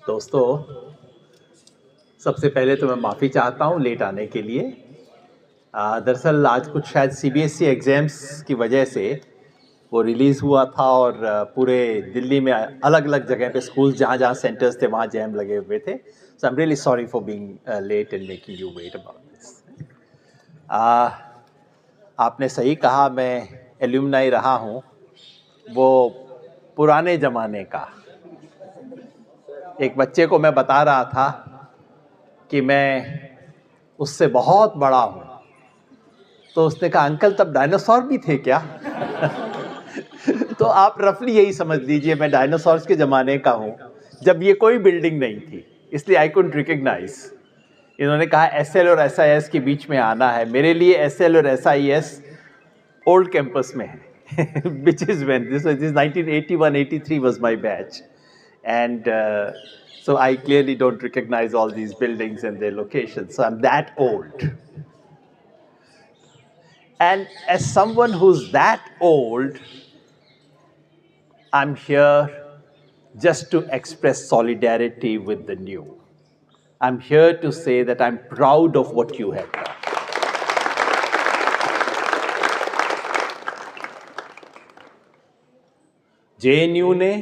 दोस्तों, सबसे पहले तो मैं माफ़ी चाहता हूँ लेट आने के लिए। दरअसल आज कुछ शायद सीबीएसई एग्ज़ाम्स की वजह से वो रिलीज़ हुआ था और पूरे दिल्ली में अलग अलग जगह पे स्कूल जहाँ जहाँ सेंटर्स थे वहाँ जैम लगे हुए थे। So I am really sorry for being late and making you wait about this. आपने सही कहा, मैं एल्यूमनाई रहा हूँ, वो पुराने ज़माने का। एक बच्चे को मैं बता रहा था कि मैं उससे बहुत बड़ा हूँ, तो उसने कहा अंकल तब डायनासोर भी थे क्या? तो आप रफली यही समझ लीजिए मैं डायनासोर्स के ज़माने का हूँ, जब ये कोई बिल्डिंग नहीं थी, इसलिए आई कुडंट रिकॉग्नाइज। इन्होंने कहा एसएल और एसआईएस के बीच में आना है, मेरे लिए एसएल और एसआईएस ओल्ड कैंपस में है which is when this 1981-83 was my batch, and so I clearly don't recognize all these buildings and their locations, so I'm that old. And as someone who's that old, I'm here just to express solidarity with the new. I'm here to say that I'm proud of what you have done. JNU ने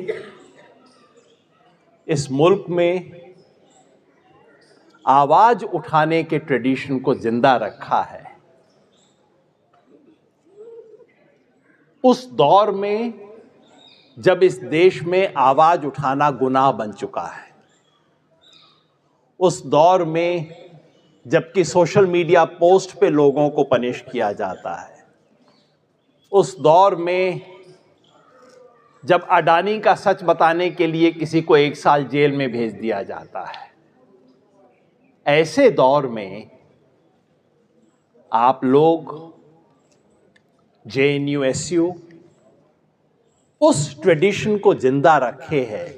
इस मुल्क में आवाज उठाने के tradition को जिंदा रखा है। उस दौर में जब इस देश में आवाज उठाना गुनाह बन चुका है, उस दौर में जबकि सोशल मीडिया पोस्ट पे लोगों को पनिश किया जाता है, उस दौर में जब अडानी का सच बताने के लिए किसी को 1 साल जेल में भेज दिया जाता है, ऐसे दौर में आप लोग JNUSU उस ट्रेडिशन को जिंदा रखे हैं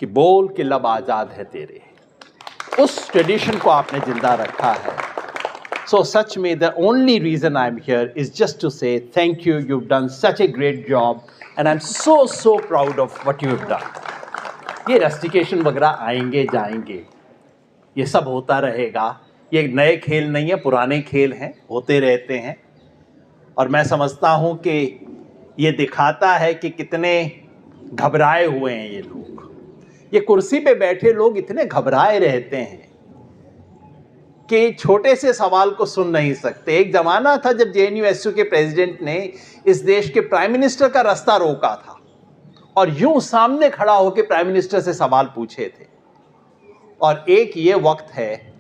कि बोल के लब आजाद है तेरे, उस ट्रेडिशन को आपने जिंदा रखा है। So सच में the only reason I'm here is just to say thank you. You've done such a great job and I'm so proud of what you've done. ये रस्टिकेशन वगैरह आएंगे जाएंगे, ये सब होता रहेगा। ये नए खेल नहीं है, पुराने खेल हैं, होते रहते हैं। और मैं समझता हूँ कि ये दिखाता है कि कितने घबराए हुए हैं ये लोग। ये कुर्सी पे बैठे लोग इतने घबराए रहते हैं कि छोटे से सवाल को सुन नहीं सकते। एक ज़माना था जब JNUSU के प्रेसिडेंट ने इस देश के प्राइम मिनिस्टर का रास्ता रोका था और यूं सामने खड़ा होकर प्राइम मिनिस्टर से सवाल पूछे थे। और एक ये वक्त है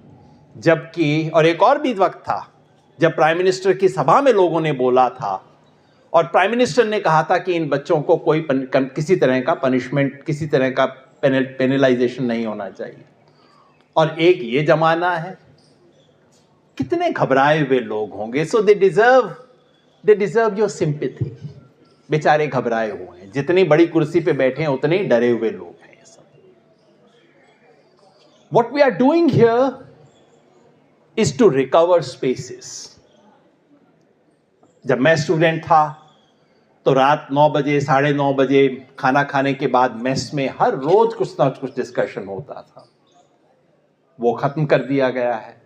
जबकि, और एक और भी वक्त था जब प्राइम मिनिस्टर की सभा में लोगों ने बोला था और प्राइम मिनिस्टर ने कहा था कि इन बच्चों को कोई किसी तरह का पनिशमेंट, किसी तरह का पेनलाइजेशन नहीं होना चाहिए। और एक ये ज़माना है, कितने घबराए हुए लोग होंगे। सो दे डिजर्व योर सिंपैथी। बेचारे घबराए हुए हैं, जितनी बड़ी कुर्सी पे बैठे हैं उतने ही डरे हुए लोग हैं ये सब। What we are doing here is to recover spaces. जब मैं स्टूडेंट था तो रात 9 बजे, 9:30 बजे खाना खाने के बाद मेस में हर रोज कुछ ना कुछ डिस्कशन होता था, वो खत्म कर दिया गया है।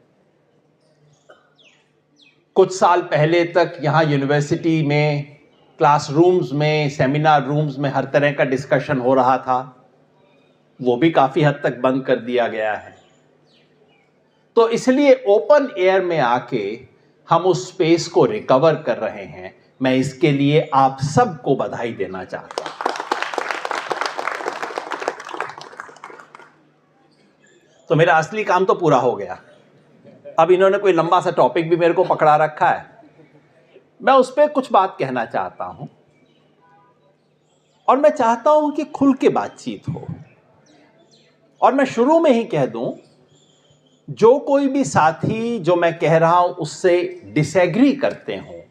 कुछ साल पहले तक यहाँ यूनिवर्सिटी में क्लासरूम्स में, सेमिनार रूम्स में हर तरह का डिस्कशन हो रहा था, वो भी काफ़ी हद तक बंद कर दिया गया है। तो इसलिए ओपन एयर में आके हम उस स्पेस को रिकवर कर रहे हैं। मैं इसके लिए आप सबको बधाई देना चाहता हूं। तो मेरा असली काम तो पूरा हो गया। अब इन्होंने कोई लंबा सा टॉपिक भी मेरे को पकड़ा रखा है, मैं उस पर कुछ बात कहना चाहता हूं और मैं चाहता हूं कि खुल के बातचीत हो। और मैं शुरू में ही कह दूं, जो कोई भी साथी जो मैं कह रहा हूं उससे डिसएग्री करते हो,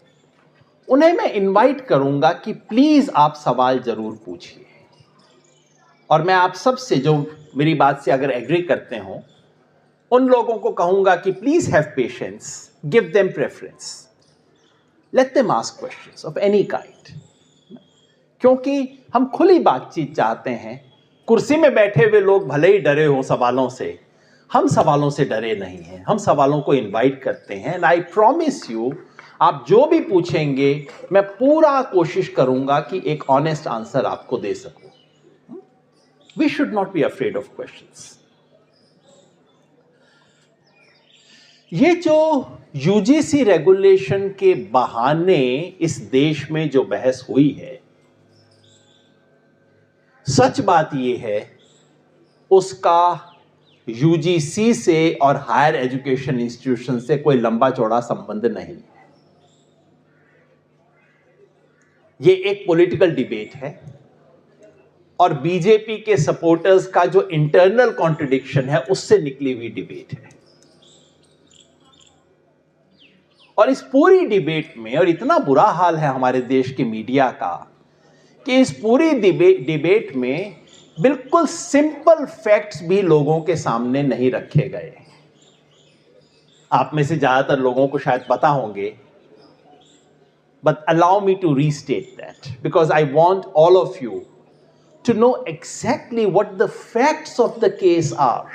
उन्हें मैं इनवाइट करूंगा कि प्लीज आप सवाल जरूर पूछिए। और मैं आप सब से जो मेरी बात से अगर एग्री करते हो, उन लोगों को कहूंगा कि please have patience, give them preference, let them ask questions of any kind, क्योंकि हम खुली बातचीत चाहते हैं, कुर्सी में बैठे हुए लोग भले ही डरे हो सवालों से, हम सवालों से डरे नहीं हैं, हम सवालों को इनवाइट करते हैं। एंड आई प्रॉमिस यू, आप जो भी पूछेंगे मैं पूरा कोशिश करूंगा कि एक ऑनेस्ट आंसर आपको दे सकूं। We should not be afraid of questions. ये जो यूजीसी रेगुलेशन के बहाने इस देश में जो बहस हुई है, सच बात यह है उसका यूजीसी से और हायर एजुकेशन इंस्टीट्यूशन से कोई लंबा चौड़ा संबंध नहीं है। ये एक पॉलिटिकल डिबेट है और बीजेपी के सपोर्टर्स का जो इंटरनल कॉन्ट्रडिक्शन है उससे निकली हुई डिबेट है। और इस पूरी डिबेट में, और इतना बुरा हाल है हमारे देश के मीडिया का कि इस पूरी डिबेट में बिल्कुल सिंपल फैक्ट्स भी लोगों के सामने नहीं रखे गए। आप में से ज्यादातर लोगों को शायद पता होंगे, but allow me to restate that because I want all of you to know exactly what the facts of the case are.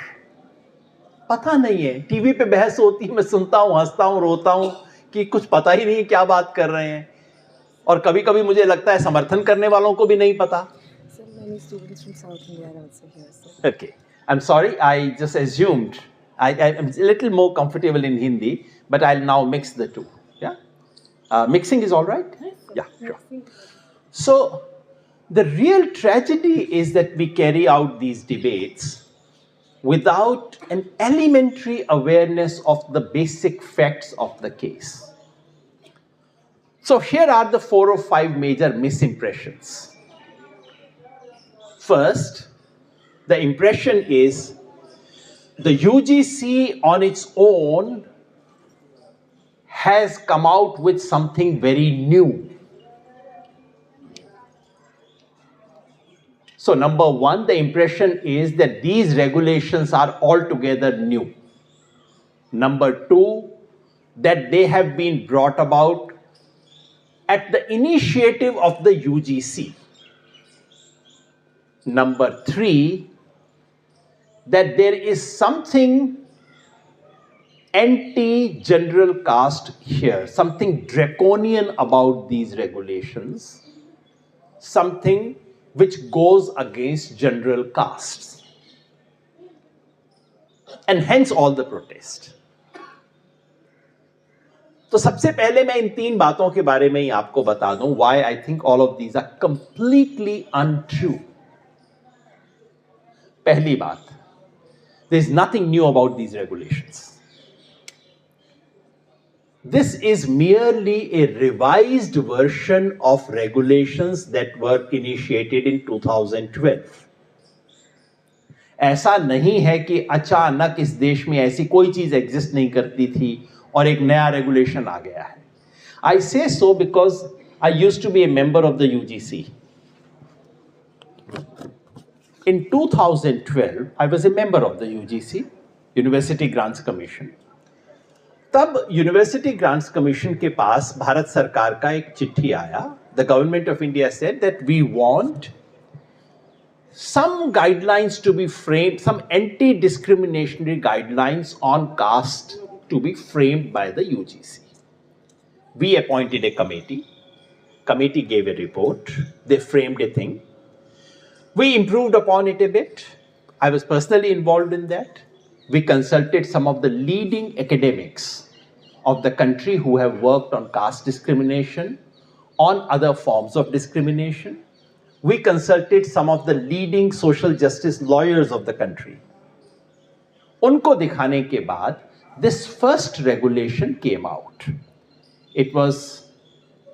पता नहीं है, टीवी पे बहस होती है, मैं सुनता हूं, हंसता हूं, रोता हूं कि कुछ पता ही नहीं क्या बात कर रहे हैं, और कभी कभी मुझे लगता है समर्थन करने वालों को भी नहीं पता। Many students from South India are also here. So. Okay, I'm sorry, I just assumed. I'm a little more comfortable in Hindi, but I'll now mix the two. Yeah, mixing is all right. Yeah, sure. So the real tragedy is that we carry out these debates without an elementary awareness of the basic facts of the case. So here are the 4 or 5 major misimpressions. First, the impression is the UGC on its own has come out with something very new. So number one, the impression is that these regulations are altogether new. Number two, that they have been brought about at the initiative of the UGC. Number three, that there is something anti-general caste here, something draconian about these regulations, something which goes against general castes, and hence all the protest. तो सबसे पहले मैं इन 3 बातों के बारे में ही आपको बता दूं why I think all of these are completely untrue. पहली बात, there is nothing new about these regulations. This is merely a revised version of regulations that were initiated in 2012. ऐसा नहीं है कि अचानक इस देश में ऐसी कोई चीज एग्जिस्ट नहीं करती थी और एक नया रेगुलेशन आ गया है. I say so because I used to be a member of the UGC. In 2012, I was a member of the UGC, University Grants Commission. तब यूनिवर्सिटी ग्रांट्स कमीशन के पास भारत सरकार का एक चिट्ठी आया. The government of India said that we want some guidelines to be framed, some anti-discriminatory guidelines on caste to be framed by the UGC. We appointed a committee. Committee gave a report. They framed a thing. We improved upon it a bit. I was personally involved in that. We consulted some of the leading academics of the country who have worked on caste discrimination, on other forms of discrimination. We consulted some of the leading social justice lawyers of the country. उनको दिखाने के बाद this first regulation came out. It was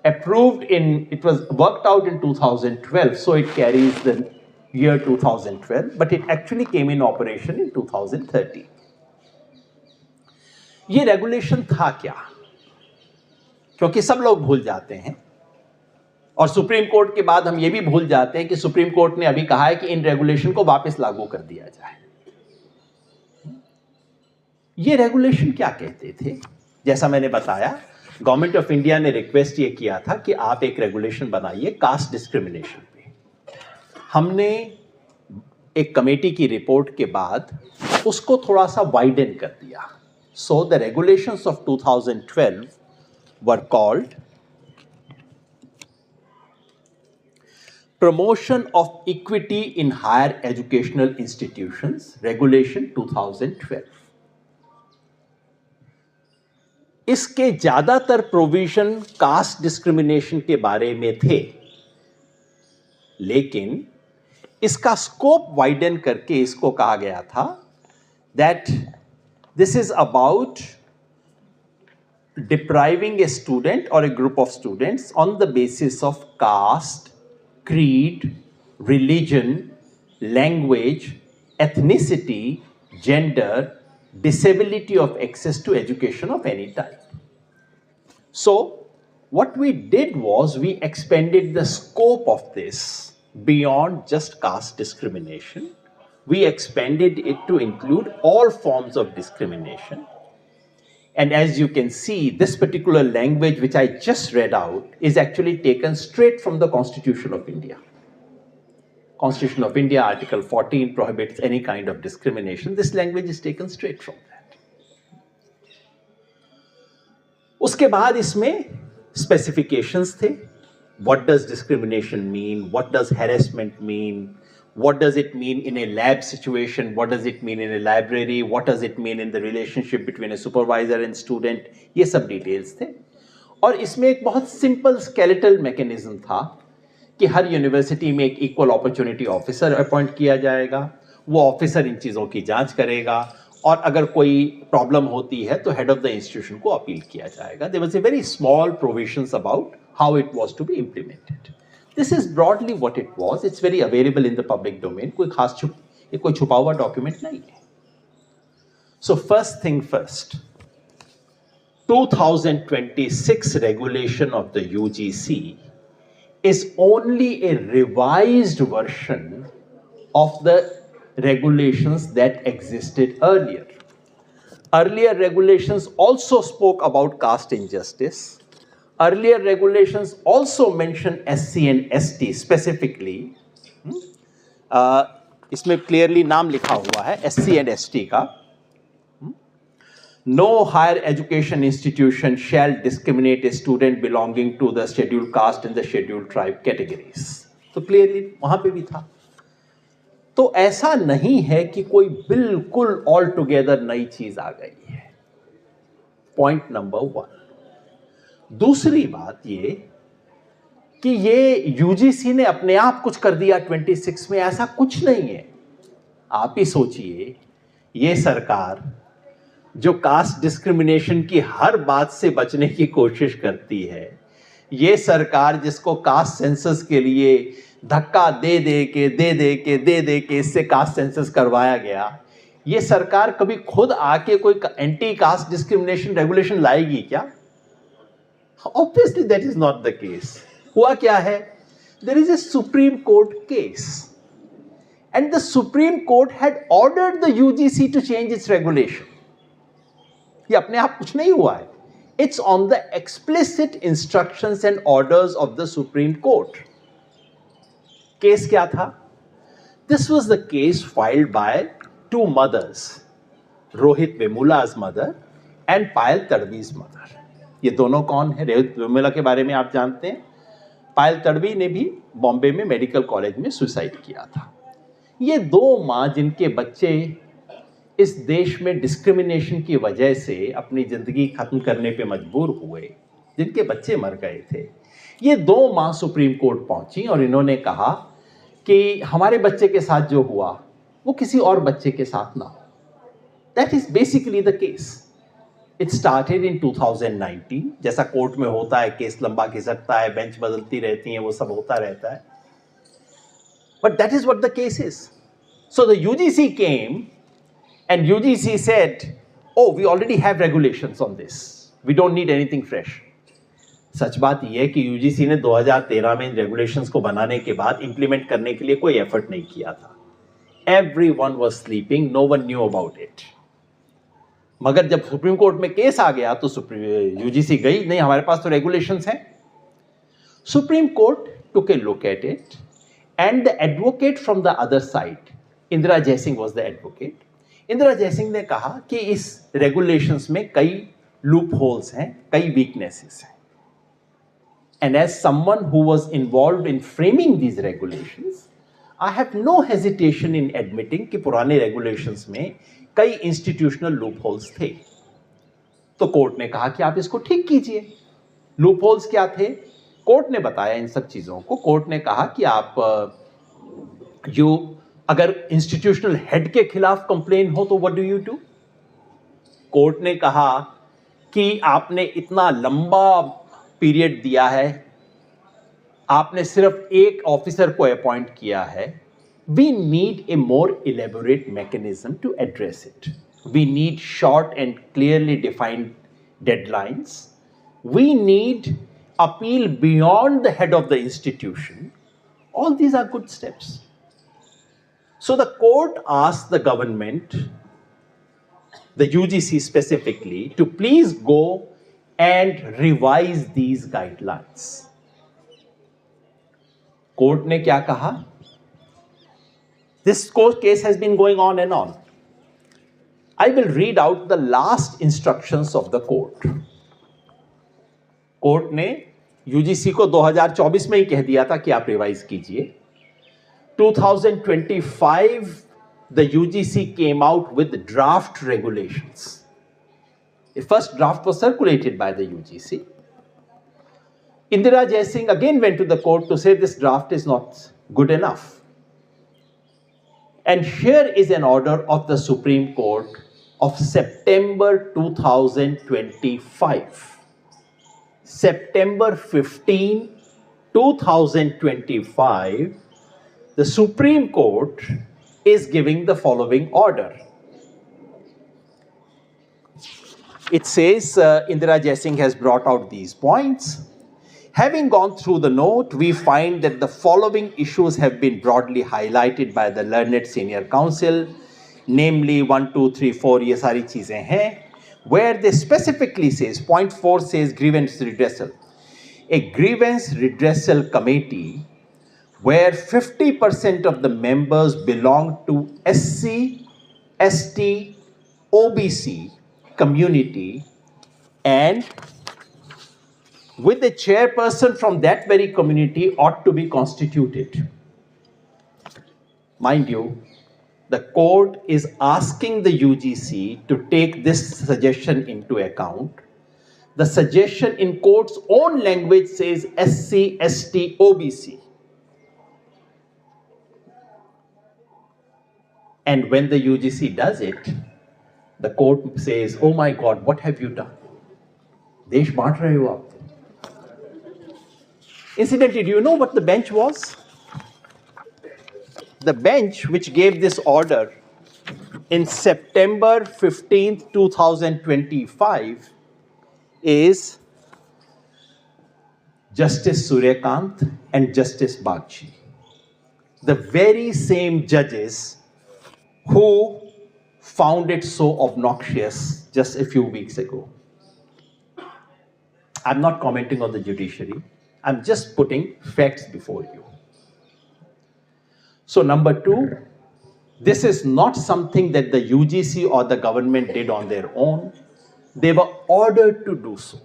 approved it was worked out in 2012, so it carries the year 2012, but it actually came in operation in 2013. ये regulation था क्या? क्योंकि सब लोग भूल जाते हैं और सुप्रीम कोर्ट के बाद हम ये भी भूल जाते हैं कि सुप्रीम कोर्ट ने अभी कहा है कि इन रेगुलेशन को वापस लागू कर दिया जाए. ये रेगुलेशन क्या कहते थे? जैसा मैंने बताया, गवर्नमेंट ऑफ इंडिया ने रिक्वेस्ट ये किया था कि आप एक रेगुलेशन बनाइए कास्ट डिस्क्रिमिनेशन पे. हमने एक कमेटी की रिपोर्ट के बाद उसको थोड़ा सा वाइडन कर दिया. So the regulations of 2012 were called Promotion of Equity in Higher Educational Institutions, Regulation 2012. इसके ज़्यादातर प्रोविजन कास्ट डिस्क्रिमिनेशन के बारे में थे, लेकिन इसका स्कोप वाइडन करके इसको कहा गया था that this is about depriving a student or a group of students on the basis of caste, creed, religion, language, ethnicity, gender, disability of access to education of any type. So, what we did was we expanded the scope of this beyond just caste discrimination. We expanded it to include all forms of discrimination. And as you can see, this particular language which I just read out is actually taken straight from the Constitution of India. Constitution of India, Article 14 prohibits any kind of discrimination. This language is taken straight from that. उसके बाद इसमें specifications थे. What does discrimination mean? What does harassment mean? What does it mean in a lab situation? What does it mean in a library? What does it mean in the relationship between a supervisor and student? ये सब details थे. और इसमें एक बहुत simple skeletal mechanism था कि हर university में एक इक्वल अपॉर्चुनिटी ऑफिसर अपॉइंट किया जाएगा. वो ऑफिसर इन चीज़ों की जांच करेगा और अगर कोई प्रॉब्लम होती है तो हेड ऑफ द इंस्टीट्यूशन को अपील किया जाएगा. There was a very small provisions about how it was to be implemented. This is broadly what it was. It's very available in the public domain. कोई खास कोई छुपा हुआ document नहीं है. So first thing first, 2026 regulation of the UGC is only a revised version of the regulations that existed earlier. Earlier regulations also spoke about caste injustice. Earlier regulations also mention SC and ST specifically. इसमें clearly नाम लिखा हुआ है SC and ST का. No higher education institution shall discriminate a student belonging to the scheduled caste and the scheduled tribe categories. तो clearly वहाँ पे भी था. तो ऐसा नहीं है कि कोई बिल्कुल all together नई चीज आ गई है. Point number 1. दूसरी बात ये कि ये यूजीसी ने अपने आप कुछ कर दिया 26 में, ऐसा कुछ नहीं है. आप ही सोचिए, ये सरकार जो कास्ट डिस्क्रिमिनेशन की हर बात से बचने की कोशिश करती है, ये सरकार जिसको कास्ट सेंसस के लिए धक्का दे दे के इससे कास्ट सेंसस करवाया गया, ये सरकार कभी खुद आके कोई एंटी कास्ट डिस्क्रिमिनेशन रेगुलेशन लाएगी क्या? Obviously that is not the case. हुआ क्या है? There is a Supreme Court case and the Supreme Court had ordered the UGC to change its regulation. ये अपने आप कुछ नहीं हुआ है. It's on the explicit instructions and orders of the Supreme Court. Case क्या था? This was the case filed by two mothers, Rohith Vemula's mother and Payal Tadvi's mother. ये दोनों कौन है? रोहित वेमुला के बारे में आप जानते हैं. पायल तड़वी ने भी बॉम्बे में मेडिकल कॉलेज में सुसाइड किया था. ये दो माँ जिनके बच्चे इस देश में डिस्क्रिमिनेशन की वजह से अपनी ज़िंदगी ख़त्म करने पे मजबूर हुए, जिनके बच्चे मर गए थे, ये दो माँ सुप्रीम कोर्ट पहुँची और इन्होंने कहा कि हमारे बच्चे के साथ जो हुआ वो किसी और बच्चे के साथ ना हो. That is basically the case. It started in 2019. जैसा कोर्ट में होता है, केस लंबा खिसकता है, बेंच बदलती रहती हैं, वो सब होता रहता है. But that is what the case is. So the UGC came and UGC said, oh, we already have regulations on this. We don't need anything fresh. सच बात यह है कि UGC ने 2013 में इन regulations को बनाने के बाद implement करने के लिए कोई effort नहीं किया था. Everyone was sleeping, no one knew about it. मगर जब सुप्रीम कोर्ट में केस आ गया तो यूजीसी गई, नहीं हमारे पास तो रेगुलेशंस हैं. Supreme court took a look at it and the advocate from the other side Indira Jaising was the advocate. Indira Jaising ने कहा कि इस रेगुलेशंस में कई लूप होल्स हैं, कई वीकनेसेस हैं. And as someone who was involved in framing these regulations, I have no hesitation in admitting कि पुराने रेगुलेशंस में कई इंस्टीट्यूशनल लूप होल्स थे. तो कोर्ट ने कहा कि आप इसको ठीक कीजिए. लूप होल्स क्या थे? कोर्ट ने बताया इन सब चीजों को. कोर्ट ने कहा कि आप अगर इंस्टीट्यूशनल हेड के खिलाफ कंप्लेन हो तो what do you do? Court ने कहा कि आपने इतना लंबा पीरियड दिया है, आपने सिर्फ एक ऑफिसर को अपॉइंट किया है. We need a more elaborate mechanism to address it. We need short and clearly defined deadlines. We need appeal beyond the head of the institution. All these are good steps. So the court asked the government, the UGC specifically, to please go and revise these guidelines. Court ने क्या कहा? This court case has been going on and on. I will read out the last instructions of the court. Court ने UGC को 2024 में ही कह दिया था कि आप रिवाइज कीजिए. 2025 the UGC came out with draft regulations. The first draft was circulated by the UGC. Indira Jaisingh again went to the court to say this draft is not good enough. And here is an order of the Supreme Court of September 2025. September 15, 2025, the Supreme Court is giving the following order. It says, Indira Jaisingh has brought out these points. Having gone through the note, we find that the following issues have been broadly highlighted by the learned senior counsel, namely 1, 2, 3, 4, ये सारी चीजें हैं. Where they specifically says, point 4 says grievance redressal. A grievance redressal committee where 50% of the members belong to SC, ST, OBC community and with a chairperson from that very community ought to be constituted. Mind you, the court is asking the UGC to take this suggestion into account. The suggestion in court's own language says SC, ST, OBC. And when the UGC does it, the court says, oh my God, what have you done? देश बांट रहे हो आप. Incidentally, do you know what the bench was? The bench which gave this order in September 15th, 2025 is Justice Suryakant and Justice Bagchi. The very same judges who found it so obnoxious just a few weeks ago. I'm not commenting on the judiciary. I'm just putting facts before you. So number two, this is not something that the UGC or the government did on their own. They were ordered to do so.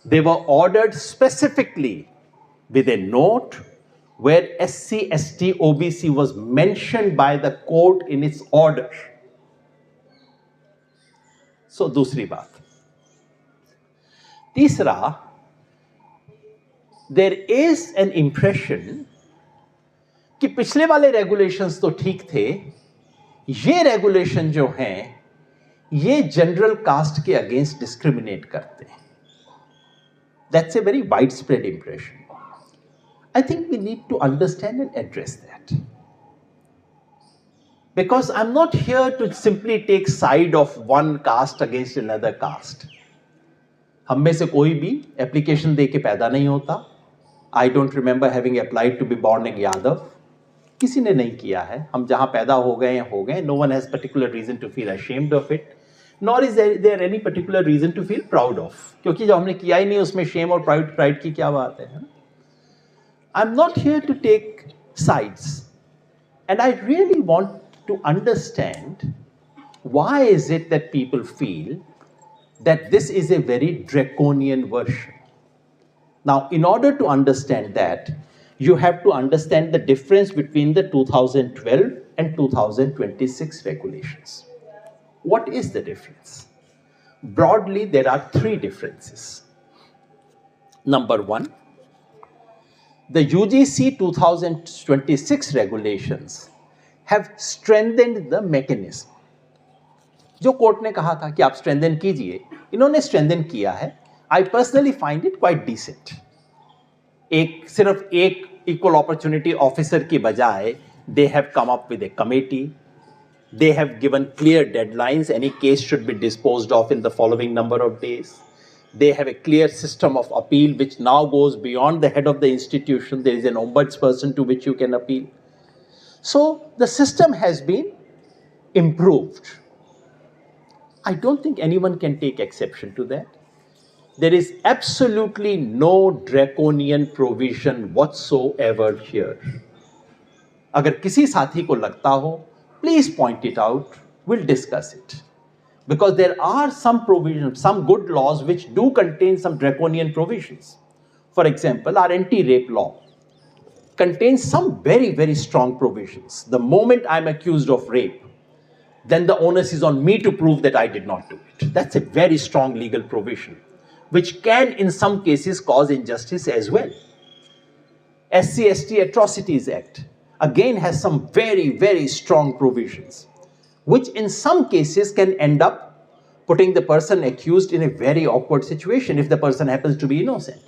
They were ordered specifically with a note where SC, ST, OBC was mentioned by the court in its order. So दूसरी बात. तीसरा, there is an impression कि पिछले वाले regulations तो ठीक थे, ये रेगुलेशन जो हैं ये जनरल कास्ट के अगेंस्ट डिस्क्रिमिनेट करते हैं. That's a very wide spread impression. I think we need to understand and address that. Because I'm not here to simply take side of one caste against another caste. हम में से कोई भी application दे के पैदा नहीं होता. I don't remember having applied to be born a Yadav. किसी ने नहीं किया है. हम जहाँ पैदा हो गए हैं हो गए. No one has particular reason to feel ashamed of it. Nor is there any particular reason to feel proud of. क्योंकि जो हमने किया ही नहीं उसमें shame और pride की क्या बात है? I'm not here to take sides. And I really want to understand why is it that people feel that this is a very draconian version. Now, in order to understand that, you have to understand the difference between the 2012 and 2026 regulations. What is the difference? Broadly, there are three differences. Number one, the UGC 2026 regulations have strengthened the mechanism. जो court ने कहा था कि आप strengthen कीजिए, इन्होंने strengthen किया है. I personally find it quite decent. सिर्फ एक इक्वल अपॉर्चुनिटी ऑफिसर की बजाय they have come up with a committee. They have given clear deadlines. Any case should be disposed of in the following number of days. They have a clear system of appeal which now goes beyond the head of the institution. There is an ombudsperson to which you can appeal. So the system has been improved. I don't think anyone can take exception to that. There is absolutely no draconian provision whatsoever here. अगर किसी साथी को लगता हो, please point it out, we'll discuss it. Because there are some provisions, some good laws which do contain some draconian provisions. For example, our anti-rape law contains some very, very strong provisions. The moment I'm accused of rape, then the onus is on me to prove that I did not do it. That's a very strong legal provision, which can in some cases cause injustice as well. SC/ST Atrocities Act again has some very, very strong provisions, which in some cases can end up putting the person accused in a very awkward situation if the person happens to be innocent.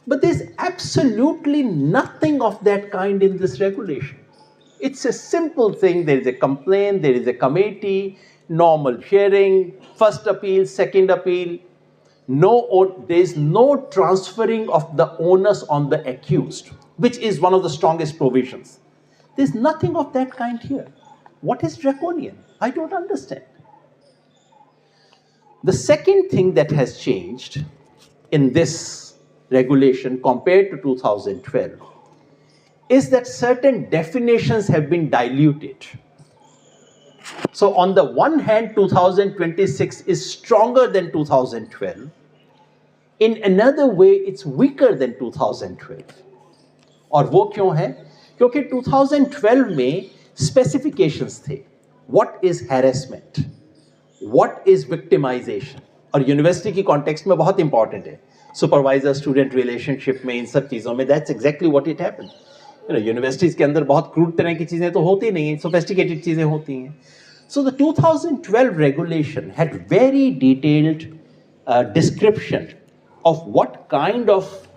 But there's absolutely nothing of that kind in this regulation. It's a simple thing. There is a complaint, there is a committee, normal hearing, first appeal, second appeal. There is no transferring of the onus on the accused, which is one of the strongest provisions. There's nothing of that kind here. What is draconian? I don't understand. The second thing that has changed in this regulation compared to 2012 is that certain definitions have been diluted. So on the one hand, 2026 is stronger than 2012. In another way, it's weaker than 2012. और वो क्यों है? क्योंकि 2012 में specifications थे. What is harassment? What is victimization? और university की context में बहुत इंपॉर्टेंट है. सुपरवाइजर स्टूडेंट रिलेशनशिप में, इन सब चीज़ों में that's exactly what it happened. Universities के अंदर बहुत क्रूड तरह की चीज़ें तो होती नहीं हैं, सोफिस्टिकेटेड चीज़ें होती हैं. So the 2012 regulation had very detailed description of what kind of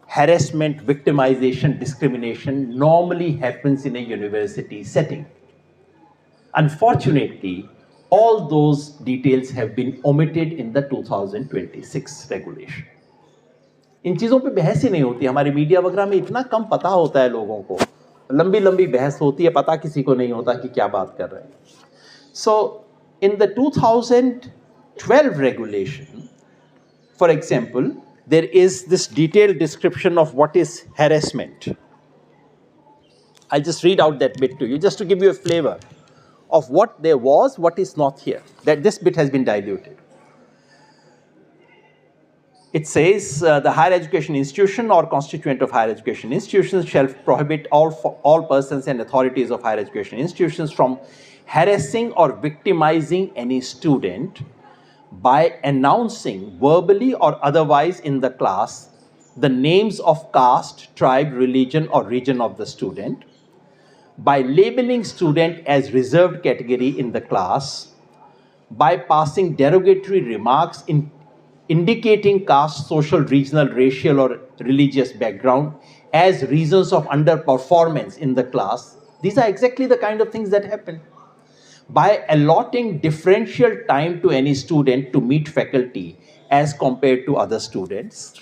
harassment, victimization, discrimination normally happens in a university setting. Unfortunately, all those details have been omitted in the 2026 regulation. इन चीज़ों पे बहस ही नहीं होती. हमारे media वगैरह में इतना कम पता होता है लोगों को. लंबी लंबी बहस होती है, पता किसी को नहीं होता कि क्या बात कर रहे हैं. So in the 2012 regulation, for example, there is this detailed description of what is harassment. I'll just read out that bit to you, just to give you a flavor of what there was, what is not here. That this bit has been diluted. It says the higher education institution or constituent of higher education institutions shall prohibit all persons and authorities of higher education institutions from harassing or victimizing any student by announcing verbally or otherwise in the class the names of caste, tribe, religion or region of the student, by labeling student as reserved category in the class, by passing derogatory remarks indicating caste, social, regional, racial or religious background as reasons of underperformance in the class. These are exactly the kind of things that happen. By allotting differential time to any student to meet faculty as compared to other students.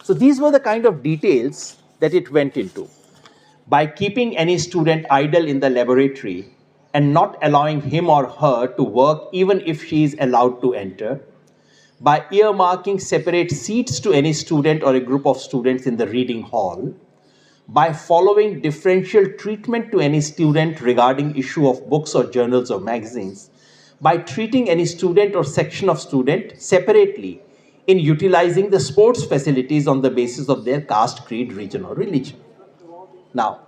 So these were the kind of details that it went into. By keeping any student idle in the laboratory and not allowing him or her to work even if she is allowed to enter. By earmarking separate seats to any student or a group of students in the reading hall. by following differential treatment to any student regarding issue of books or journals or magazines, by treating any student or section of student separately in utilizing the sports facilities on the basis of their caste, creed, region or religion. Now,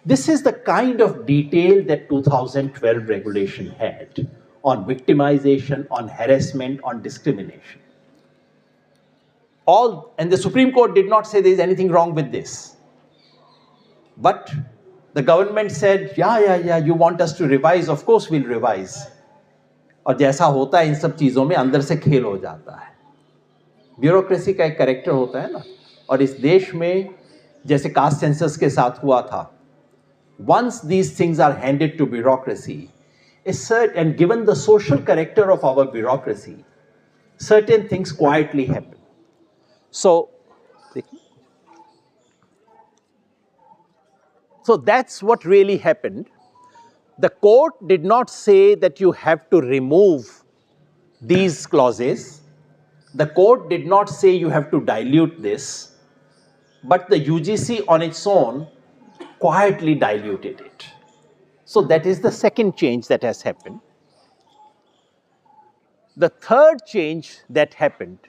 this is the kind of detail that 2012 regulation had on victimization, on harassment, on discrimination. And the Supreme Court did not say there is anything wrong with this. But the government said, yeah, you want us to revise, of course we'll revise. और जैसा होता है इन सब चीज़ों में अंदर से खेल हो जाता है. ब्यूरोक्रेसी का एक कैरेक्टर होता है ना, और इस देश में जैसे कास्ट सेंसस के साथ हुआ था, once these things are handed to bureaucracy, and given the social character of our bureaucracy, certain things quietly happen. So that's what really happened. The court did not say that you have to remove these clauses. The court did not say you have to dilute this, but the UGC on its own quietly diluted it. So that is the second change that has happened. The third change that happened,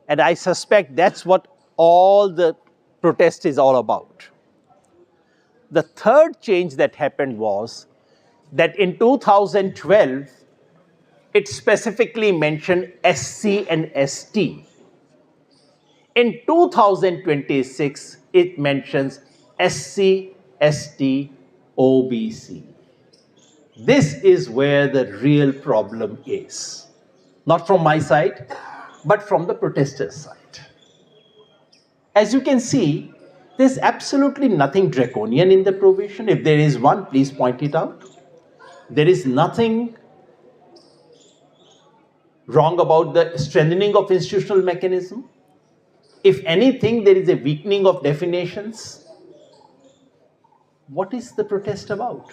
and I suspect that's what all the protest is all about. The third change that happened was that in 2012, it specifically mentioned SC and ST. In 2026, it mentions SC, ST, OBC. This is where the real problem is. Not from my side, but from the protesters' side. As you can see, there's absolutely nothing draconian in the provision. If there is one, please point it out. There is nothing wrong about the strengthening of institutional mechanism. If anything, there is a weakening of definitions. What is the protest about?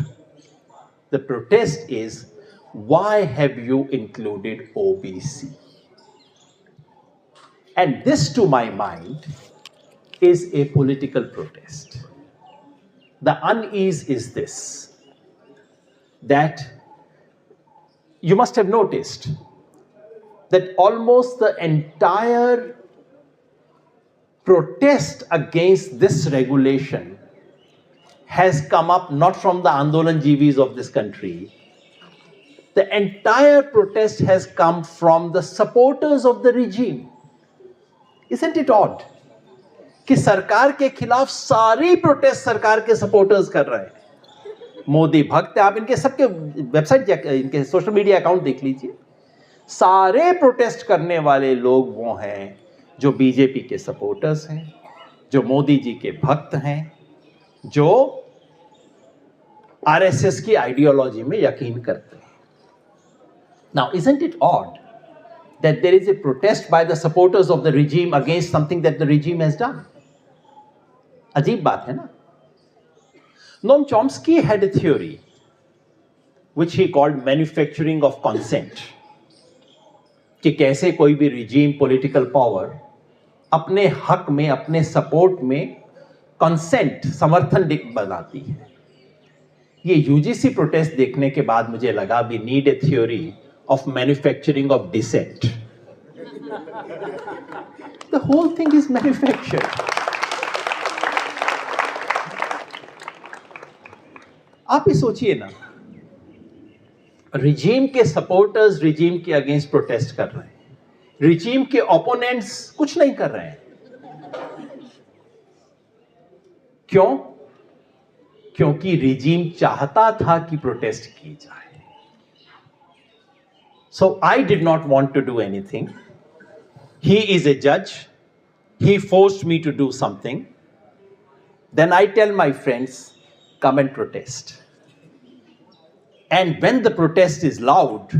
The protest is, why have you included OBC? And this, to my mind, is a political protest. The unease is this, that you must have noticed that almost the entire protest against this regulation has come up not from the Andolanjeevis of this country. The entire protest has come from the supporters of the regime. Isn't it odd? कि सरकार के खिलाफ सारी protest सरकार के supporters कर रहे हैं. मोदी भक्त, आप इनके सबके वेबसाइट या इनके सोशल मीडिया अकाउंट देख लीजिए. सारे प्रोटेस्ट करने वाले लोग वो हैं जो बीजेपी के सपोर्टर्स हैं, जो मोदी जी के भक्त हैं, जो आरएसएस की आइडियोलॉजी में यकीन करते हैं. Now, isn't it odd that there is a protest by the supporters of the regime against something that the regime has done? अजीब बात है ना. Noam Chomsky had a theory which he called manufacturing of consent, कि कैसे कोई भी regime, political power अपने हक में, अपने सपोर्ट में consent, समर्थन बनाती है. ये यूजीसी प्रोटेस्ट देखने के बाद मुझे लगा we need a theory of manufacturing of dissent. The whole thing is manufactured. आप ही सोचिए ना, रिजीम के सपोर्टर्स रिजीम के अगेंस्ट प्रोटेस्ट कर रहे हैं, रिजीम के ओपोनेंट्स कुछ नहीं कर रहे हैं. क्यों? क्योंकि रिजीम चाहता था कि प्रोटेस्ट की जाए. So I did not want to do anything. He is a judge. He forced me to do something. Then I tell my friends, come and protest. And when the protest is loud,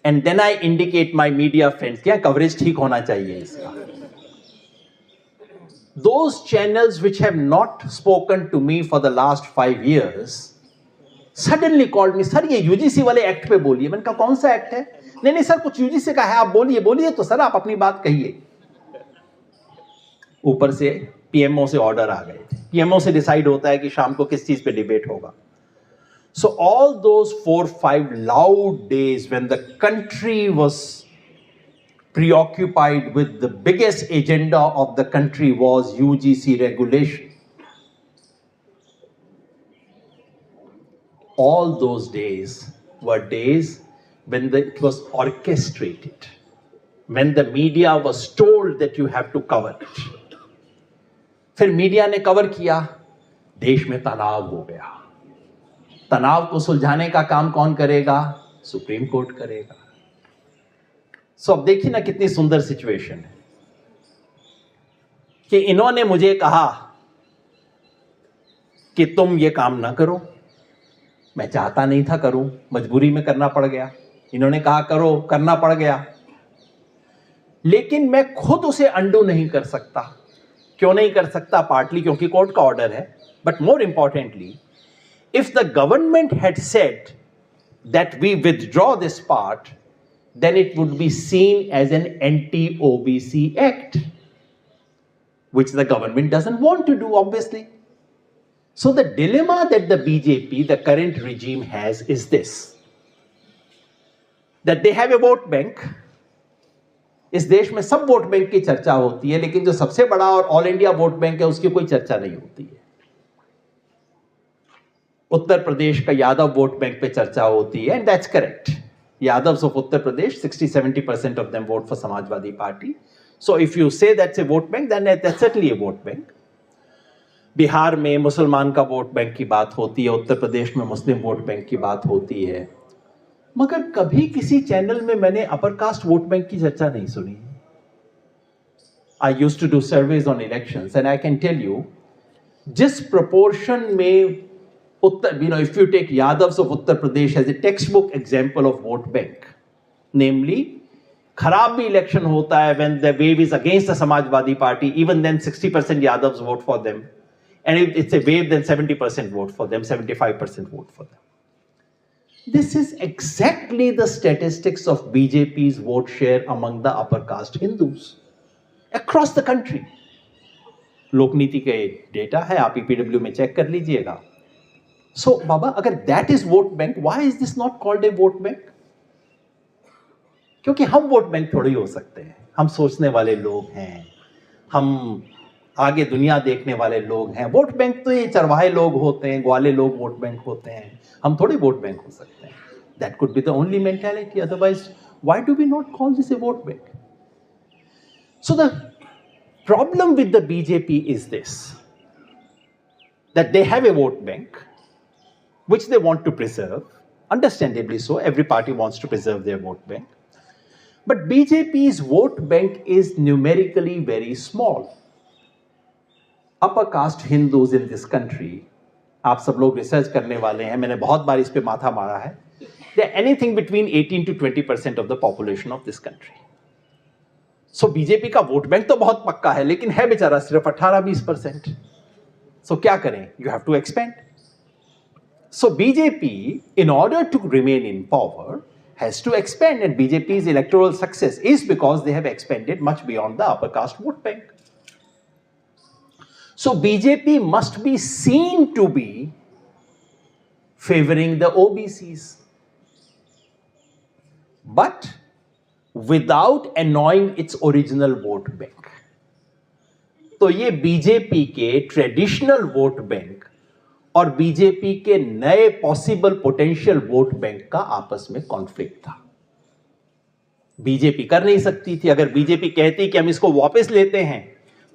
and then I indicate my media friends, क्या coverage ठीक होना चाहिए इसका. Those channels which have not spoken to me for the last 5 years suddenly called me, sir ये UGC वाले act पे बोलिए. मैंने कहा कौन सा एक्ट है? नहीं सर कुछ यूजीसी का है, आप बोलिए. तो सर आप अपनी बात कहिए. ऊपर से पीएमओ से ऑर्डर आ गए थे। पीएमओ से डिसाइड होता है कि शाम को किस चीज पे डिबेट होगा। So all those 4-5 loud days when the country was preoccupied with the biggest agenda of the country was UGC regulation. All those days were days when it was orchestrated, when the media was told that you have to cover it. फिर media ने cover किया, देश में तनाव हो गया। तनाव को सुलझाने का काम कौन करेगा? सुप्रीम कोर्ट करेगा। सो अब देखिए ना कितनी सुंदर सिचुएशन है कि इन्होंने मुझे कहा कि तुम ये काम ना करो। मैं चाहता नहीं था करूं, मजबूरी में करना पड़ गया। इन्होंने कहा करो, करना पड़ गया। लेकिन मैं खुद उसे अंडू नहीं कर सकता। क्यों नहीं कर सकता? पार्टली क्योंकि कोर्ट का ऑर्डर है, but more importantly, if the government had said that we withdraw this part, then it would be seen as an anti-OBC act, which the government doesn't want to do, obviously. So the dilemma that the BJP, the current regime, has is this, that they have a vote bank. इस देश में सब vote bank की चर्चा होती है, लेकिन जो सबसे बड़ा और ऑल इंडिया वोट बैंक है उसकी कोई चर्चा नहीं होती है। उत्तर प्रदेश का यादव वोट बैंक पे चर्चा होती है, and that's correct. Yadavs of Uttar Pradesh 60-70% of them vote for Samajwadi party. So if you say that's a vote bank, then that's certainly a vote bank. Bihar में मुसलमान का वोट बैंक की बात होती है, उत्तर प्रदेश में मुस्लिम वोट बैंक की बात होती है, मगर कभी किसी चैनल में मैंने अपर कास्ट वोट बैंक की चर्चा नहीं सुनी। I used to do surveys on elections and I can tell you, जिस प्रोपोर्शन में उत्तर, if you take Yadavs of Uttar Pradesh as a textbook example of vote bank, namely, खराब भी election होता है when the wave is against the Samajwadi Party, even then 60% Yadavs vote for them, and if it's a wave then 70% vote for them, 75% vote for them. This is exactly the statistics of BJP's vote share among the upper caste Hindus across the country. लोकनीति के data है, आप EPW में check कर लीजिएगा। So, बाबा, अगर that is vote bank, why is this not called a vote bank? क्योंकि हम vote bank थोड़ी हो सकते हैं। हम सोचने वाले लोग हैं, हम आगे दुनिया देखने वाले लोग हैं। वोट बैंक तो ये चरवाहे लोग होते हैं, ग्वाले लोग वोट बैंक होते हैं। हम थोड़ी वोट बैंक हो सकते हैं। That could be the only mentality. Otherwise, why do we not call this a vote bank? So the problem with the BJP is this, that they have a vote bank which they want to preserve, understandably so. Every party wants to preserve their vote bank. But BJP's vote bank is numerically very small. Upper caste Hindus in this country, आप सब लोग research करने वाले हैं, मैंने बहुत बार इस पे माथा मारा है, they are anything between 18 to 20% of the population of this country. So BJP का वोट बैंक तो बहुत पक्का है, लेकिन है बेचारा सिर्फ 18-20%. So क्या करें? You have to expand. So BJP, in order to remain in power, has to expand, and BJP's electoral success is because they have expanded much beyond the upper caste vote bank. So BJP must be seen to be favoring the OBCs, but without annoying its original vote bank. तो ये BJP के traditional vote bank और BJP के नए possible potential vote bank का आपस में conflict था। बीजेपी कर नहीं सकती थी। अगर बीजेपी कहती कि हम इसको वापस लेते हैं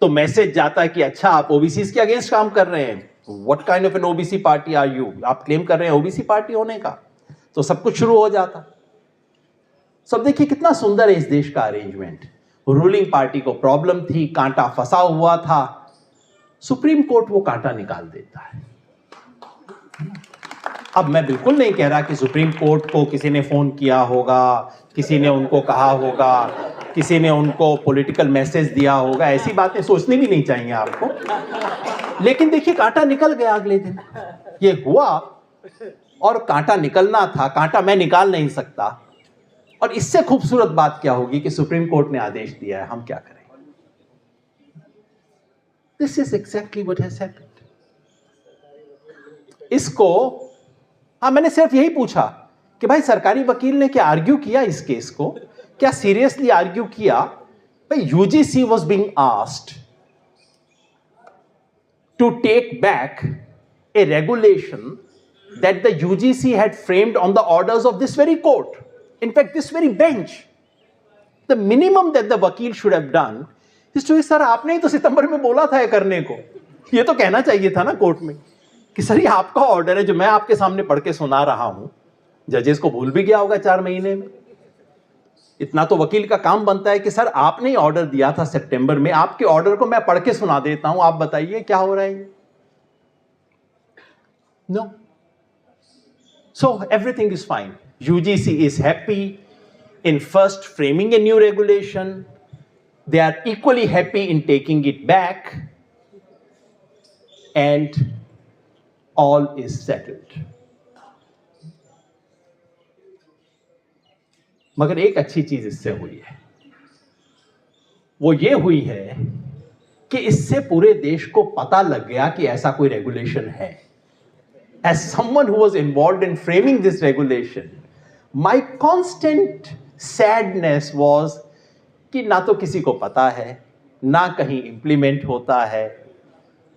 तो मैसेज जाता है कि अच्छा आप ओबीसी के अगेंस्ट काम कर रहे हैं, what kind of an OBC party are you, आप क्लेम कर रहे हैं ओबीसी पार्टी होने का, तो सब कुछ शुरू हो जाता। सब देखिए कितना सुंदर है इस देश का अरेंजमेंट। रूलिंग पार्टी को प्रॉब्लम थी, कांटा फंसा हुआ था, सुप्रीम कोर्ट वो कांटा निकाल देता है। अब मैं बिल्कुल नहीं कह रहा कि सुप्रीम कोर्ट को किसी ने फोन किया होगा, किसी ने उनको कहा होगा, किसी ने उनको पॉलिटिकल मैसेज दिया होगा, ऐसी बातें सोचनी भी नहीं चाहिए आपको। लेकिन देखिए कांटा निकल गया अगले दिन, ये हुआ और कांटा निकलना था, कांटा मैं निकाल नहीं सकता। और इससे खूबसूरत बात क्या होगी कि सुप्रीम कोर्ट ने आदेश दिया है, हम क्या करें। This is exactly what has happened. इसको मैंने सिर्फ यही पूछा कि भाई सरकारी वकील ने क्या आर्ग्यू किया इस केस को, क्या सीरियसली आर्ग्यू किया? भाई UGC was being asked to take back a regulation that the UGC had framed on the orders of this very court. In fact, this very bench. The minimum that the vakil should have done is to say, sir, आपने ही तो सितंबर में बोला था ये करने को. ये तो कहना चाहिए था ना कोर्ट में कि सर ये आपका ऑर्डर है जो मैं आपके सामने पढ़ के सुना रहा हूं. जजेस को भूल भी गया होगा 4 महीने में. इतना तो वकील का काम बनता है कि सर आपने ही ऑर्डर दिया था सितंबर में, आपके ऑर्डर को मैं पढ़ के सुना देता हूं, आप बताइए क्या हो रहा है. No. So everything is fine. UGC is happy in first framing a new regulation. They are equally happy in taking it back. And all is settled. मगर एक अच्छी चीज इससे हुई है, वो ये हुई है कि इससे पूरे देश को पता लग गया कि ऐसा कोई रेगुलेशन है. As someone who was involved in framing this regulation, my constant sadness was कि ना तो किसी को पता है, ना कहीं implement होता है,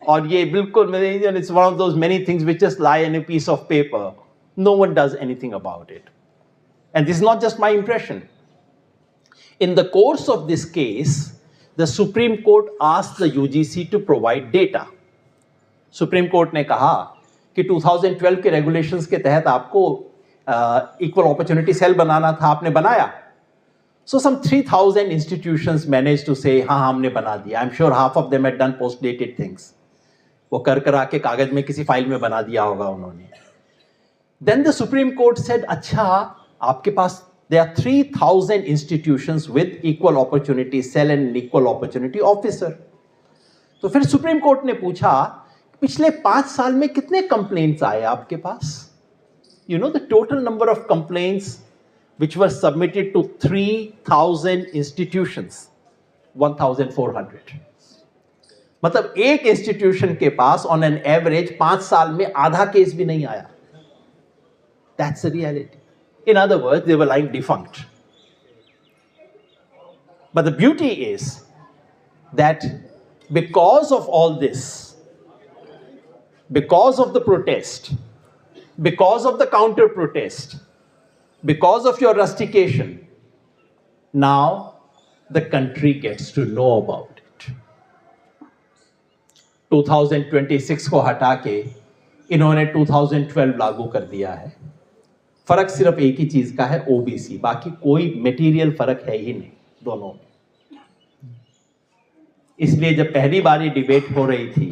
और ये बिल्कुल, it's one of those many things which just lie in a piece of paper. No one does anything about it. And this is not just my impression. In the course of this case, the Supreme Court asked the UGC to provide data. Supreme Court ने कहा कि 2012 के regulations के तहत आपको equal opportunity cell बनाना था, आपने बनाया. So some 3,000 institutions managed to say, हाँ हमने बना दिया. I'm sure half of them had done post-dated things. वो कर आके कागज में किसी फाइल में बना दिया होगा उन्होंने. Then the Supreme Court said, अच्छा आपके पास there are 3,000 institutions with equal opportunity cell and equal opportunity officer. तो फिर सुप्रीम कोर्ट ने पूछा पिछले 5 साल में कितने कंप्लेंट्स आए आपके पास? You know the total number of complaints which were submitted to 3,000 institutions, 1,400. मतलब एक इंस्टीट्यूशन के पास ऑन एन एवरेज 5 साल में आधा केस भी नहीं आया. That's the reality. In other words, they were lying defunct. But the beauty is that because of all this, because of the protest, because of the counter protest, because of your rustication, now the country gets to know about it. 2026 को हटा के इन्होंने 2012 लागू कर दिया है. फर्क सिर्फ एक ही चीज का है, ओबीसी, बाकी कोई मटेरियल फर्क है ही नहीं दोनों में. इसलिए जब पहली बार ये डिबेट हो रही थी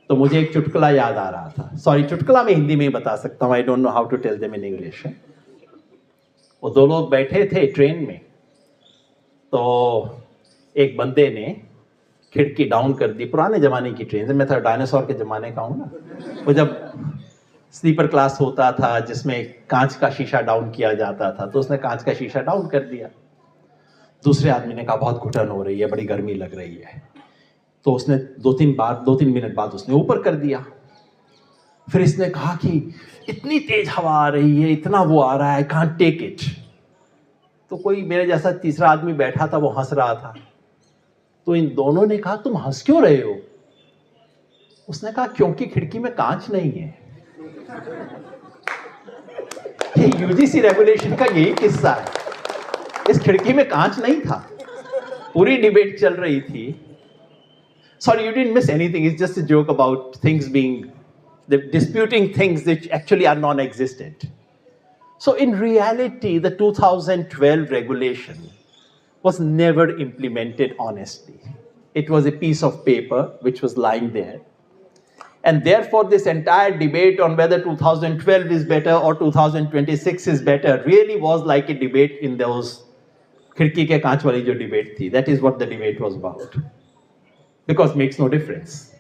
तो मुझे एक चुटकुला याद आ रहा था. सॉरी, चुटकुला मैं हिंदी में ही बता सकता हूं. I don't know how to tell them in English. वो 2 लोग बैठे थे ट्रेन में, तो एक बंदे ने खिड़की डाउन कर दी. पुराने जमाने की ट्रेन, मैं था डायनासोर के जमाने का हूं ना, वो जब स्लीपर क्लास होता था जिसमें कांच का शीशा डाउन किया जाता था, तो उसने कांच का शीशा डाउन कर दिया. दूसरे आदमी ने कहा बहुत घुटन हो रही है, बड़ी गर्मी लग रही है. तो उसने 2-3 मिनट बाद उसने ऊपर कर दिया. फिर इसने कहा कि इतनी तेज हवा आ रही है, इतना वो आ रहा है, आई कांट टेक इट. तो कोई मेरे जैसा तीसरा आदमी बैठा था, वो हंस रहा था. तो इन दोनों ने कहा तुम हंस क्यों रहे हो? उसने कहा क्योंकि खिड़की में कांच नहीं है. ये यूजीसी रेगुलेशन का यही किस्सा है. इस खिड़की में कांच नहीं था. पूरी डिबेट चल रही थी. Sorry, you didn't miss anything. It's just a joke about things being, disputing things which actually are non-existent. So in reality, the 2012 regulation was never implemented honestly. It was a piece of paper which was lying there. And therefore, this entire debate on whether 2012 is better or 2026 is better really was like a debate in those khidki ke kaanch wali jo debate thi. That is what the debate was about. Because it makes no difference.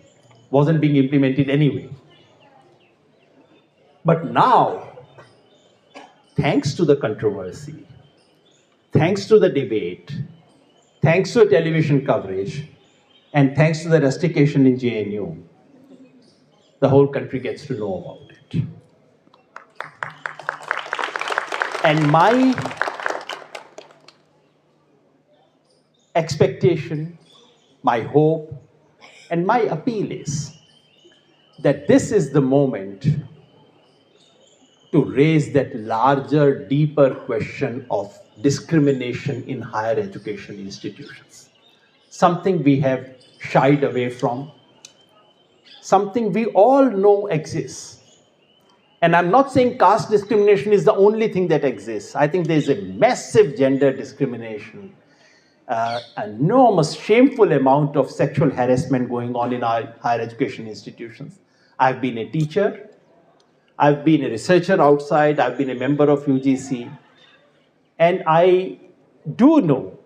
Wasn't being implemented anyway. But now, thanks to the controversy, thanks to the debate, thanks to television coverage, And thanks to the rustication in JNU, the whole country gets to know about it. And my expectation, my hope, and my appeal is that this is the moment to raise that larger, deeper question of discrimination in higher education institutions. Something we have shied away from, something we all know exists. And I'm not saying caste discrimination is the only thing that exists. I think there's a massive gender discrimination, enormous, shameful amount of sexual harassment going on in our higher education institutions. I've been a teacher, I've been a researcher outside, I've been a member of UGC, and I do know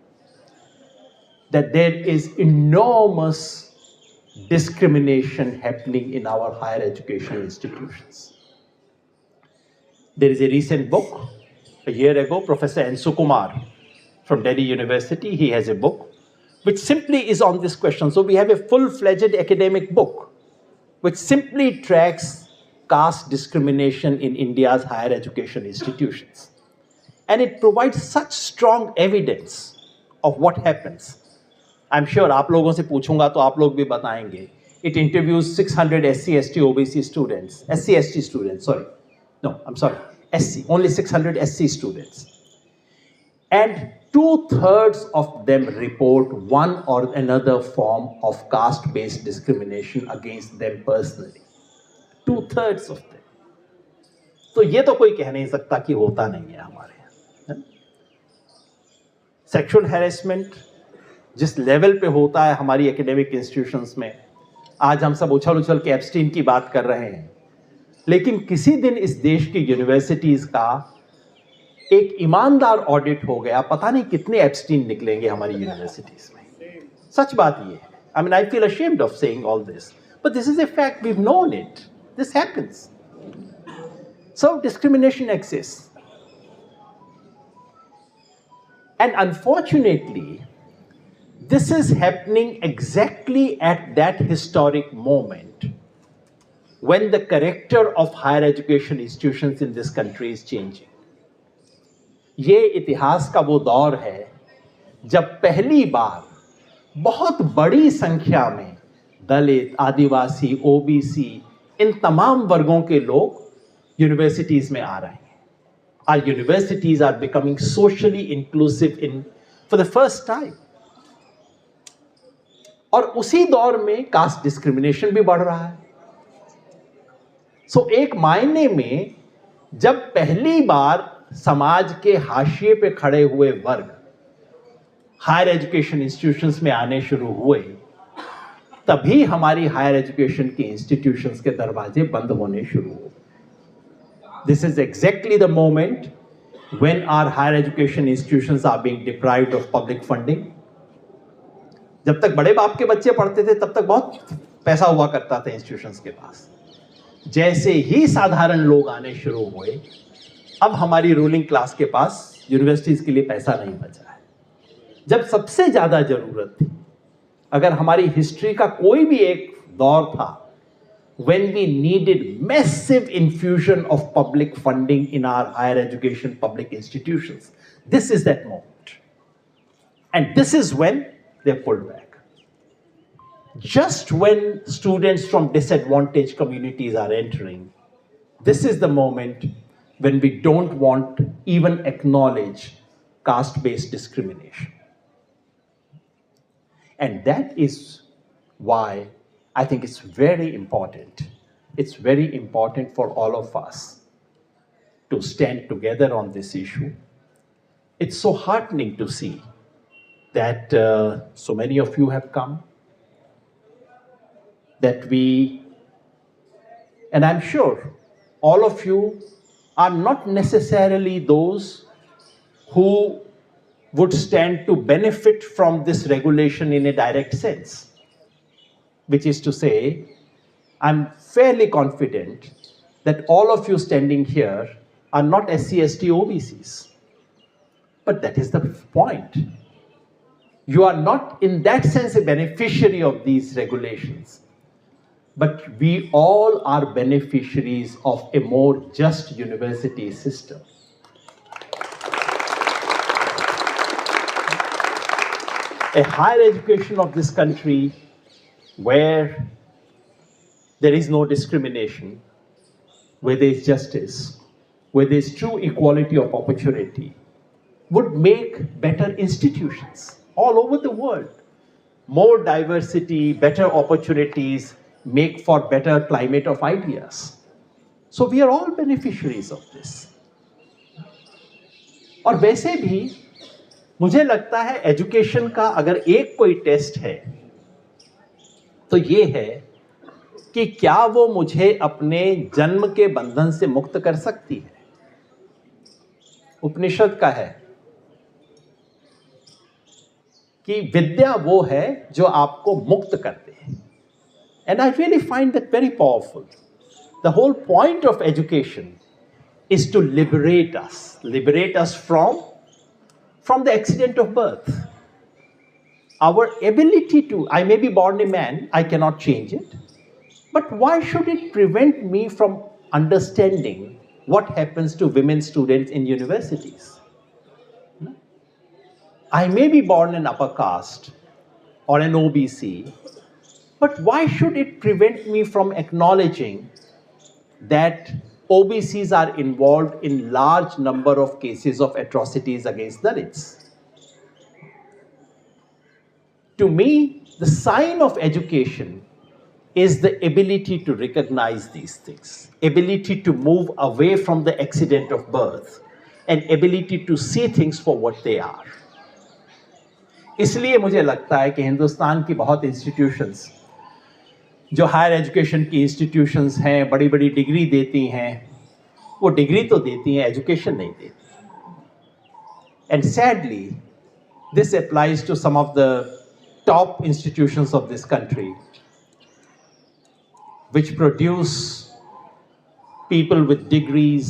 that there is enormous discrimination happening in our higher education institutions. There is a recent book, a year ago, Professor Ansu Kumar from Delhi University, he has a book which simply is on this question. So we have a full-fledged academic book which simply tracks caste discrimination in India's higher education institutions. And it provides such strong evidence of what happens. I'm sure आप लोगों से पूछूंगा तो आप लोग भी बताएंगे. It interviews 600 SC, ST, OBC students, SC, ST students, sorry. No, I'm sorry, SC, only 600 SC students. And 2/3 of them report one or another form of caste-based discrimination against them personally. 2/3 of them. तो ये तो कोई कह नहीं सकता कि होता नहीं है हमारे यहाँ. Sexual harassment जिस लेवल पे होता है हमारी एकेडमिक इंस्टीट्यूशंस में, आज हम सब उछल उछल के एप्स्टीन की बात कर रहे हैं, लेकिन किसी दिन इस देश की यूनिवर्सिटीज का एक ईमानदार ऑडिट हो गया, पता नहीं कितने एप्स्टीन निकलेंगे हमारी यूनिवर्सिटीज में. सच बात ये है. I mean I feel ashamed of saying all this, but this is a fact. We have known it. This happens. So discrimination exists. And unfortunately, this is happening exactly at that historic moment when the character of higher education institutions in this country is changing. ये इतिहास का वो दौर है जब पहली बार बहुत बड़ी संख्या में दलित, आदिवासी, ओबीसी, इन तमाम वर्गों के लोग यूनिवर्सिटीज में आ रहे हैं. Our universities are becoming socially inclusive for the first time. और उसी दौर में कास्ट डिस्क्रिमिनेशन भी बढ़ रहा है. सो एक मायने में जब पहली बार समाज के हाशिए पे खड़े हुए वर्ग हायर एजुकेशन इंस्टीट्यूशंस में आने शुरू हुए, तभी हमारी हायर एजुकेशन की इंस्टीट्यूशंस के दरवाजे बंद होने शुरू हुए. This is exactly the moment when our higher education institutions are being deprived of public funding. जब तक बड़े बाप के बच्चे पढ़ते थे तब तक बहुत पैसा हुआ करता था इंस्टीट्यूशंस के पास. जैसे ही साधारण लोग आने शुरू हुए, अब हमारी रूलिंग क्लास के पास यूनिवर्सिटीज के लिए पैसा नहीं बचा है. जब सबसे ज्यादा जरूरत थी, अगर हमारी हिस्ट्री का कोई भी एक दौर था when we needed massive infusion of public funding in our higher education public institutions, this is that moment. And this is when they pulled back. Just when students from disadvantaged communities are entering, this is the moment when we don't want to even acknowledge caste-based discrimination. And that is why I think it's very important. It's very important for all of us to stand together on this issue. It's so heartening to see that so many of you have come, and I'm sure all of you are not necessarily those who would stand to benefit from this regulation in a direct sense. Which is to say, I'm fairly confident that all of you standing here are not SC, ST, OBCs. But that is the point. You are not in that sense a beneficiary of these regulations, but we all are beneficiaries of a more just university system. A higher education of this country where there is no discrimination, where there is justice, where there is true equality of opportunity, would make better institutions all over the world. More diversity, better opportunities, make for better climate of ideas. So we are all beneficiaries of this. और वैसे भी मुझे लगता है education का अगर एक कोई टेस्ट है तो ये है कि क्या वो मुझे अपने जन्म के बंधन से मुक्त कर सकती है. उपनिषद का है कि विद्या वो है जो आपको मुक्त करते हैं. And I really find that very powerful. The whole point of education is to liberate us from the accident of birth. Our ability to, I may be born a man, I cannot change it, but why should it prevent me from understanding what happens to women students in universities? I may be born an upper caste or an OBC, but why should it prevent me from acknowledging that OBCs are involved in large number of cases of atrocities against Dalits? To me, the sign of education is the ability to recognize these things, ability to move away from the accident of birth, and ability to see things for what they are. इसलिए मुझे लगता है कि हिंदुस्तान की बहुत institutions जो higher education की institutions हैं, बड़ी बड़ी डिग्री देती हैं, वो डिग्री तो देती हैं, एजुकेशन नहीं देती. And sadly this applies to some of the top institutions of this country which produce people with degrees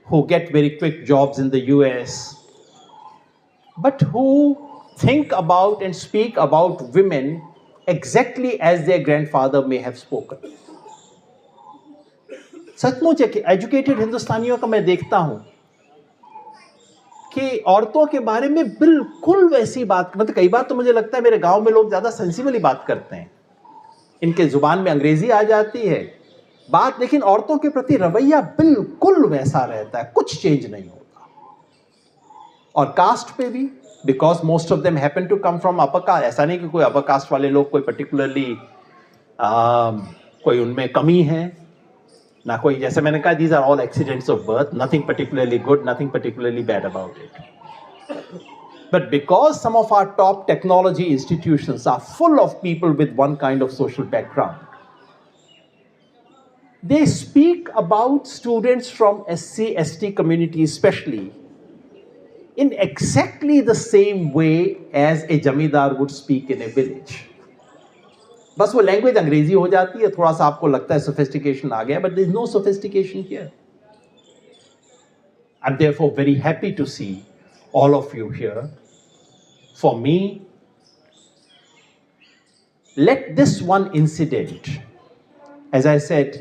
who get very quick jobs in the US, but who think about and speak about women exactly as their grandfather may have spoken. सचमुच educated हिंदुस्तानियों का मैं देखता हूं कि औरतों के बारे में बिल्कुल वैसी बात, मतलब कई बार तो मुझे लगता है मेरे गांव में लोग ज्यादा सेंसिबली बात करते हैं, इनके जुबान में अंग्रेजी आ जाती है बात, लेकिन औरतों के प्रति रवैया बिल्कुल वैसा रहता है, कुछ चेंज नहीं होता. और कास्ट पे भी, because most of them happen to come from upper caste. ऐसा नहीं कि कोई अपर कास्ट वाले लोग कोई पर्टिकुलरली कोई उनमें कमी है ना, कोई, जैसे मैंने कहा, these are all accidents of birth, nothing particularly good, nothing particularly bad about it. But because some of our top technology institutions are full of people with one kind of social background, they speak about students from SC, ST community especially in exactly the same way as a jamidar would speak in a village. बस वो language अंग्रेजी हो जाती है, थोड़ा सा आपको लगता है सोफिस्टिकेशन आ गया, but there is no sophistication here. I am therefore very happy to see all of you here. For me, let this one incident, as I said,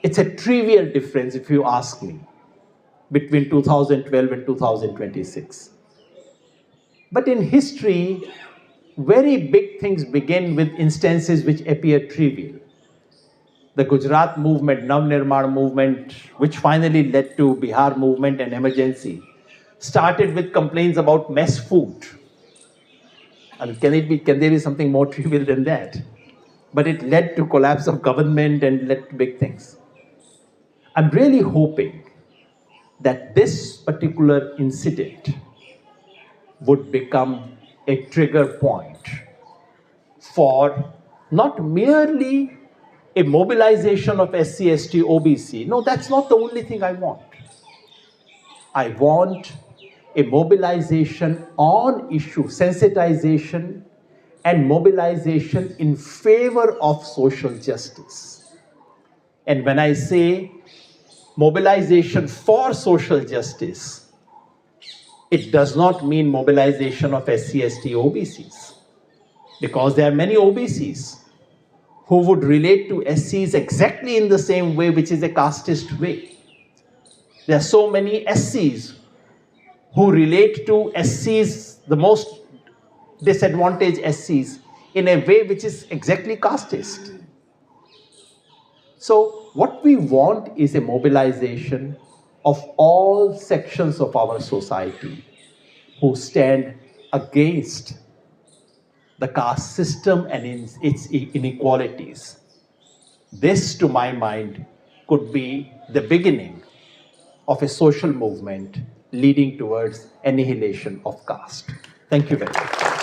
it's a trivial difference if you ask me, between 2012 and 2026. But in history, very big things begin with instances which appear trivial. The Gujarat movement, Navnirman movement, which finally led to Bihar movement and emergency, started with complaints about mess food. And can there be something more trivial than that? But it led to collapse of government and led to big things. I'm really hoping that this particular incident would become a trigger point for not merely a mobilization of SC, ST, OBC. No, that's not the only thing I want. I want a mobilization on issue, sensitization and mobilization in favor of social justice. And when I say mobilization for social justice, It does not mean mobilization of SC, ST, OBCs, because there are many OBCs who would relate to SCs exactly in the same way, which is a casteist way. There are so many SCs who relate to SCs, the most disadvantaged SCs, in a way which is exactly casteist. So what we want is a mobilization of all sections of our society who stand against the caste system and its inequalities. This, to my mind, could be the beginning of a social movement leading towards annihilation of caste. Thank you very much.